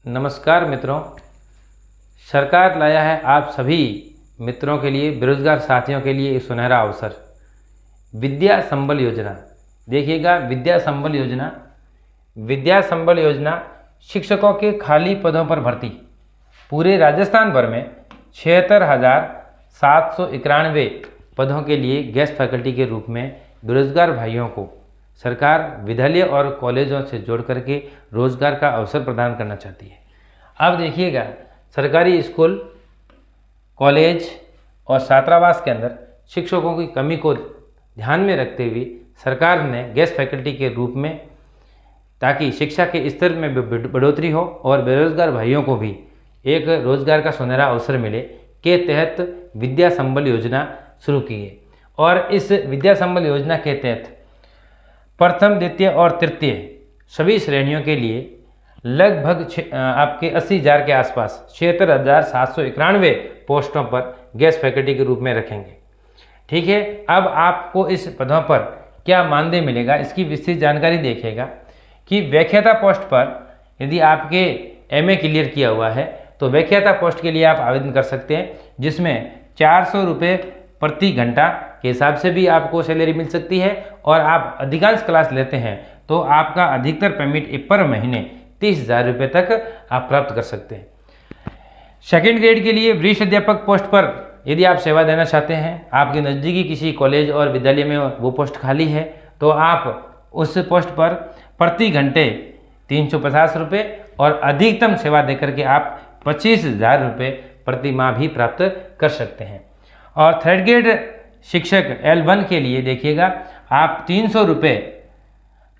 नमस्कार मित्रों, सरकार लाया है आप सभी मित्रों के लिए, बेरोजगार साथियों के लिए एक सुनहरा अवसर, विद्या संबल योजना। देखिएगा, विद्या संबल योजना शिक्षकों के खाली पदों पर भर्ती। पूरे राजस्थान भर में 76,791 पदों के लिए गेस्ट फैकल्टी के रूप में बेरोजगार भाइयों को सरकार विद्यालय और कॉलेजों से जोड़ करके रोजगार का अवसर प्रदान करना चाहती है। अब देखिएगा, सरकारी स्कूल, कॉलेज और छात्रावास के अंदर शिक्षकों की कमी को ध्यान में रखते हुए सरकार ने गेस्ट फैकल्टी के रूप में, ताकि शिक्षा के स्तर में बढ़ोतरी हो और बेरोजगार भाइयों को भी एक रोजगार का सुनहरा अवसर मिले, के तहत विद्या संबल योजना शुरू की है। और इस विद्या संबल योजना के तहत प्रथम, द्वितीय और तृतीय सभी श्रेणियों के लिए लगभग आपके 80,000 के आसपास 76,791 पोस्टों पर गेस्ट फैकल्टी के रूप में रखेंगे। ठीक है, अब आपको इस पदों पर क्या मानदेय मिलेगा, इसकी विस्तृत जानकारी देखिएगा कि व्याख्याता पोस्ट पर यदि आपके एमए क्लियर किया हुआ है तो व्याख्याता पोस्ट के लिए आप आवेदन कर सकते हैं, जिसमें 400 रुपये प्रति घंटा के हिसाब से भी आपको सैलरी मिल सकती है। और आप अधिकांश क्लास लेते हैं तो आपका अधिकतर पेमेंट पर महीने 30,000 रुपये तक आप प्राप्त कर सकते हैं। सेकेंड ग्रेड के लिए वरिष्ठ अध्यापक पोस्ट पर यदि आप सेवा देना चाहते हैं, आपके नज़दीकी किसी कॉलेज और विद्यालय में वो पोस्ट खाली है, तो आप उस पोस्ट पर प्रति घंटे 350 रुपये और अधिकतम सेवा देकर के आप 25,000 रुपये प्रति माह भी प्राप्त कर सकते हैं। और थर्ड ग्रेड शिक्षक L1 के लिए देखिएगा, आप 300 रुपये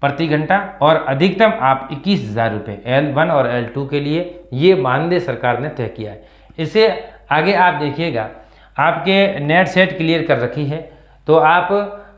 प्रति घंटा और अधिकतम आप 21,000 रुपये L1 और L2 के लिए ये मानदेय सरकार ने तय किया है। इससे आगे आप देखिएगा, आपके नेट सेट क्लियर कर रखी है तो आप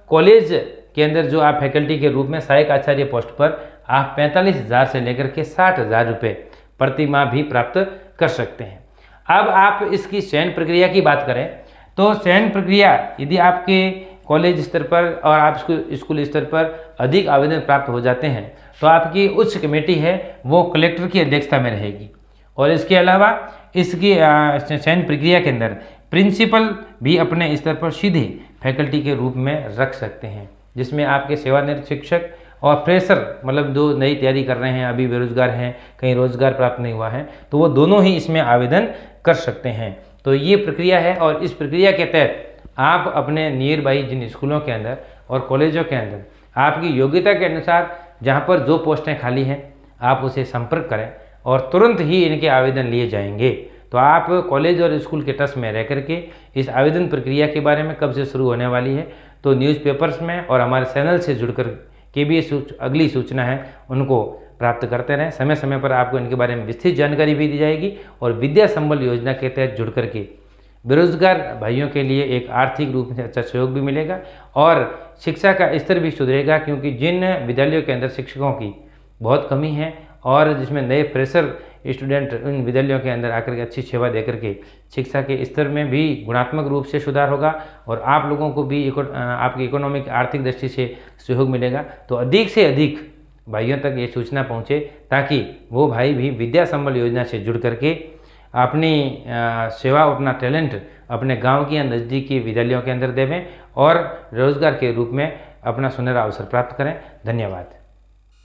कॉलेज के अंदर जो आप फैकल्टी के रूप में सहायक आचार्य पोस्ट पर आप 45,000 से लेकर के 60,000 रुपये प्रति माह भी प्राप्त कर सकते हैं। अब आप इसकी चयन प्रक्रिया की बात करें तो चयन प्रक्रिया, यदि आपके कॉलेज स्तर पर और आप स्कूल स्तर पर अधिक आवेदन प्राप्त हो जाते हैं तो आपकी उच्च कमेटी है वो कलेक्टर की अध्यक्षता में रहेगी। और इसके अलावा इसकी चयन प्रक्रिया के अंदर प्रिंसिपल भी अपने स्तर पर सीधे फैकल्टी के रूप में रख सकते हैं, जिसमें आपके सेवानिवृत्त शिक्षक और फ्रेशर, मतलब जो नई तैयारी कर रहे हैं, अभी बेरोजगार हैं, कहीं रोजगार प्राप्त नहीं हुआ है, तो वो दोनों ही इसमें आवेदन कर सकते हैं। तो ये प्रक्रिया है और इस प्रक्रिया के तहत आप अपने नियर बाई जिन स्कूलों के अंदर और कॉलेजों के अंदर आपकी योग्यता के अनुसार जहाँ पर जो पोस्टें खाली हैं आप उसे संपर्क करें और तुरंत ही इनके आवेदन लिए जाएंगे। तो आप कॉलेज और स्कूल के टच में रह करके इस आवेदन प्रक्रिया के बारे में कब से शुरू होने वाली है तो न्यूज़पेपर्स में और हमारे चैनल से जुड़कर के भी अगली सूचना है उनको प्राप्त करते रहें। समय समय पर आपको इनके बारे में विस्तृत जानकारी भी दी जाएगी और विद्या संबल योजना के तहत जुड़ करके बेरोजगार भाइयों के लिए एक आर्थिक रूप से अच्छा सहयोग भी मिलेगा और शिक्षा का स्तर भी सुधरेगा, क्योंकि जिन विद्यालयों के अंदर शिक्षकों की बहुत कमी है और जिसमें नए फ्रेशर स्टूडेंट उन विद्यालयों के अंदर आकर के अच्छी सेवा देकर के शिक्षा के स्तर में भी गुणात्मक रूप से सुधार होगा और आप लोगों को भी आपकी इकोनॉमिक आर्थिक दृष्टि से सहयोग मिलेगा। तो अधिक से अधिक भाइयों तक ये सूचना पहुँचे ताकि वो भाई भी विद्या संबल योजना से जुड़ करके अपनी सेवा, अपना टैलेंट अपने गांव की या नज़दीकी विद्यालयों के अंदर देवें और रोजगार के रूप में अपना सुनहरा अवसर प्राप्त करें। धन्यवाद।